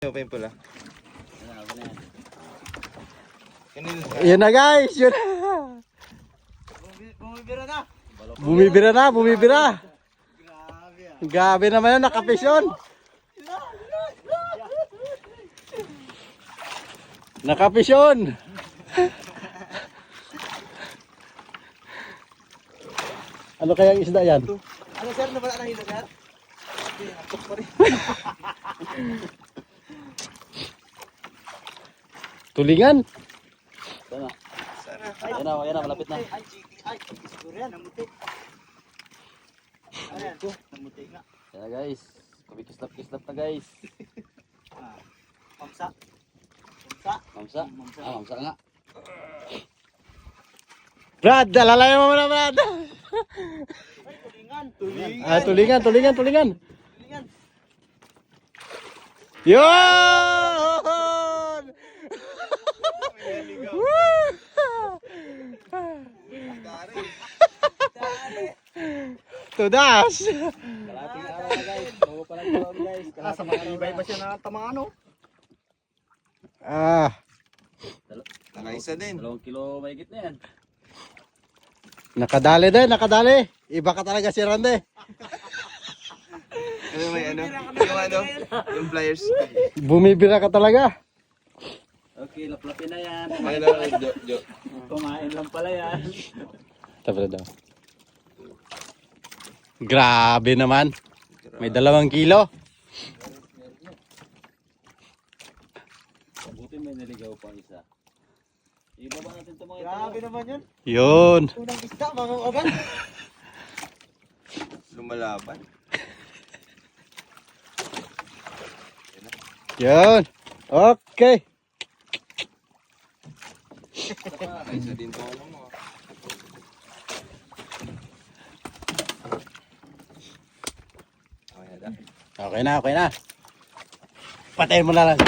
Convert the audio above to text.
mo pa yung pula. Yan na guys, yun. Bumibira na. Bumibira na, bumibira. Grabe ah. Gabi naman yan, nakapisyon. Nakapisyon. Ano kayang isda yan? Ano sir, nawala na hilo sir? Hindi, nakot pa rin. Tulingan. Sana. Sana. Ayan na, malapit na. Ay, GTI. Siguro yan, namuti. Ayan, namuti nga. Yan na guys. Kumikislap-kislap na guys. Mamsa. Mamsa. Ah, mamsa nga. Brad, alalayan mo muna Brad. Ay, tulingan. Ah, tulingan. Tulingan. Yun! Tudas! Kalating araw na guys. Bago pa lang taon guys. Sa mga ibay ba siya na tamaan ano? Ah, Nakaisa din. 2 kilo mahigit na yan. nakadali din, nakadali. Iba ka talaga si Rande. Ano may ano? Yung ano? Yung pliers. Bumibira ka talaga. Okay, laplapin na yan. Ano? Jo. Kumain lang pala yan. Tabi daw. Grabe naman. May 2 kilo. Buti may naligaw pang isa. Ibaba natin ito mga ito. Grabe naman yun. Yun. Unang isda, mga agad. Lumalaban. Yun. Okay. Nakaisa din to ano mo. Okay na. Okay na. Patayin mo na lang.